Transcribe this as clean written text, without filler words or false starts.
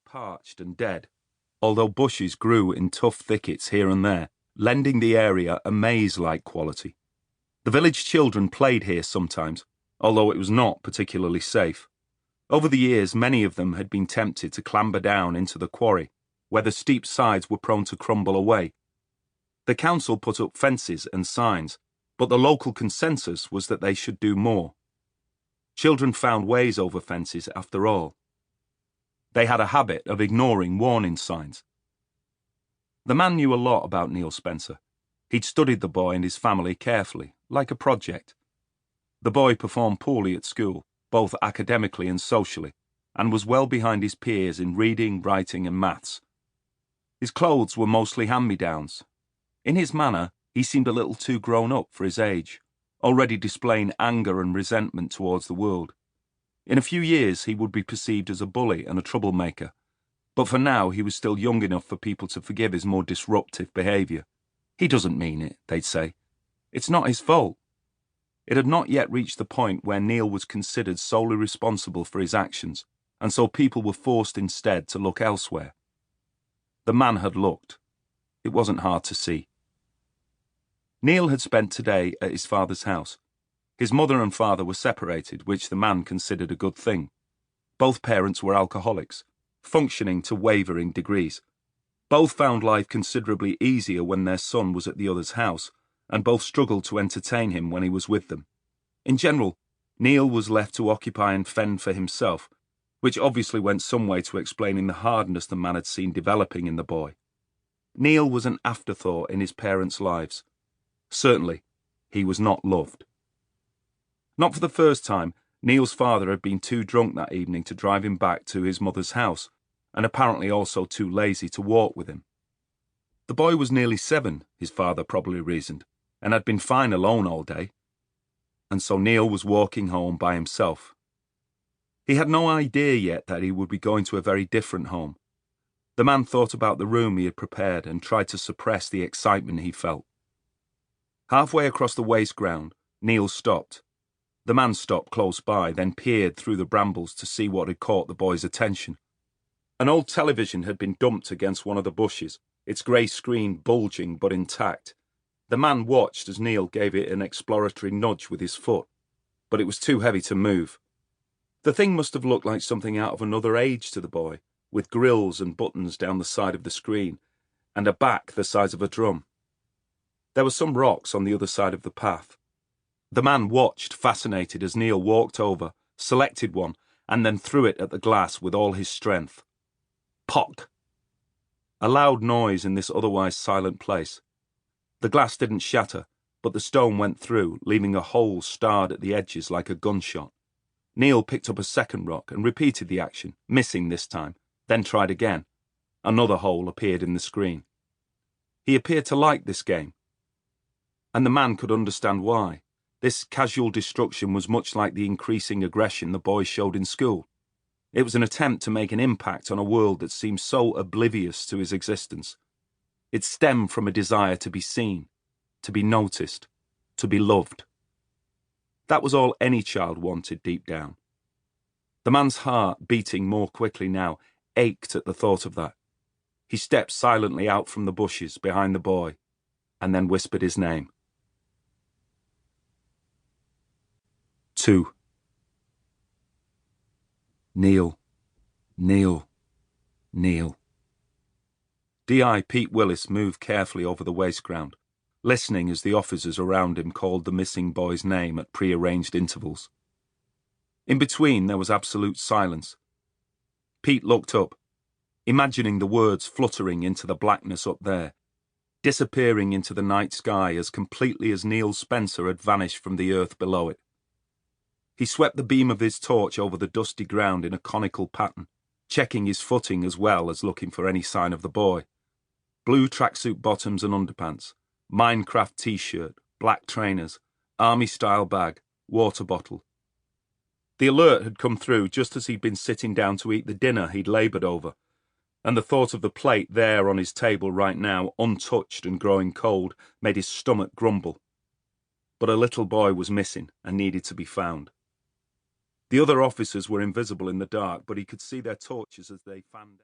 parched and dead, although bushes grew in tough thickets here and there, lending the area a maze-like quality. The village children played here sometimes, although it was not particularly safe. Over the years, many of them had been tempted to clamber down into the quarry, where the steep sides were prone to crumble away. The council put up fences and signs, but the local consensus was that they should do more. Children found ways over fences after all. They had a habit of ignoring warning signs. The man knew a lot about Neil Spencer. He'd studied the boy and his family carefully, like a project. The boy performed poorly at school, both academically and socially, and was well behind his peers in reading, writing, and maths. His clothes were mostly hand-me-downs. In his manner, he seemed a little too grown up for his age, already displaying anger and resentment towards the world. In a few years, he would be perceived as a bully and a troublemaker, but for now he was still young enough for people to forgive his more disruptive behaviour. He doesn't mean it, they'd say. It's not his fault. It had not yet reached the point where Neil was considered solely responsible for his actions, and so people were forced instead to look elsewhere. The man had looked. It wasn't hard to see. Neil had spent today at his father's house. His mother and father were separated, which the man considered a good thing. Both parents were alcoholics, functioning to wavering degrees. Both found life considerably easier when their son was at the other's house, and both struggled to entertain him when he was with them. In general, Neil was left to occupy and fend for himself, which obviously went some way to explaining the hardness the man had seen developing in the boy. Neil was an afterthought in his parents' lives. Certainly, he was not loved. Not for the first time, Neil's father had been too drunk that evening to drive him back to his mother's house, and apparently also too lazy to walk with him. The boy was nearly 7, his father probably reasoned, and had been fine alone all day. And so Neil was walking home by himself. He had no idea yet that he would be going to a very different home. The man thought about the room he had prepared and tried to suppress the excitement he felt. Halfway across the waste ground, Neil stopped. The man stopped close by, then peered through the brambles to see what had caught the boy's attention. An old television had been dumped against one of the bushes, its grey screen bulging but intact. The man watched as Neil gave it an exploratory nudge with his foot, but it was too heavy to move. The thing must have looked like something out of another age to the boy, with grills and buttons down the side of the screen, and a back the size of a drum. There were some rocks on the other side of the path. The man watched, fascinated, as Neil walked over, selected one, and then threw it at the glass with all his strength. Pock! A loud noise in this otherwise silent place. The glass didn't shatter, but the stone went through, leaving a hole starred at the edges like a gunshot. Neil picked up a second rock and repeated the action, missing this time, then tried again. Another hole appeared in the screen. He appeared to like this game, and the man could understand why. This casual destruction was much like the increasing aggression the boy showed in school. It was an attempt to make an impact on a world that seemed so oblivious to his existence. It stemmed from a desire to be seen, to be noticed, to be loved. That was all any child wanted deep down. The man's heart, beating more quickly now, ached at the thought of that. He stepped silently out from the bushes behind the boy, and then whispered his name. 2. Neil, Neil, Neil. D.I. Pete Willis moved carefully over the waste ground, listening as the officers around him called the missing boy's name at prearranged intervals. In between, there was absolute silence. Pete looked up, imagining the words fluttering into the blackness up there, disappearing into the night sky as completely as Neil Spencer had vanished from the earth below it. He swept the beam of his torch over the dusty ground in a conical pattern, checking his footing as well as looking for any sign of the boy. Blue tracksuit bottoms and underpants, Minecraft t-shirt, black trainers, army-style bag, water bottle. The alert had come through just as he'd been sitting down to eat the dinner he'd laboured over, and the thought of the plate there on his table right now, untouched and growing cold, made his stomach grumble. But a little boy was missing and needed to be found. The other officers were invisible in the dark, but he could see their torches as they fanned out.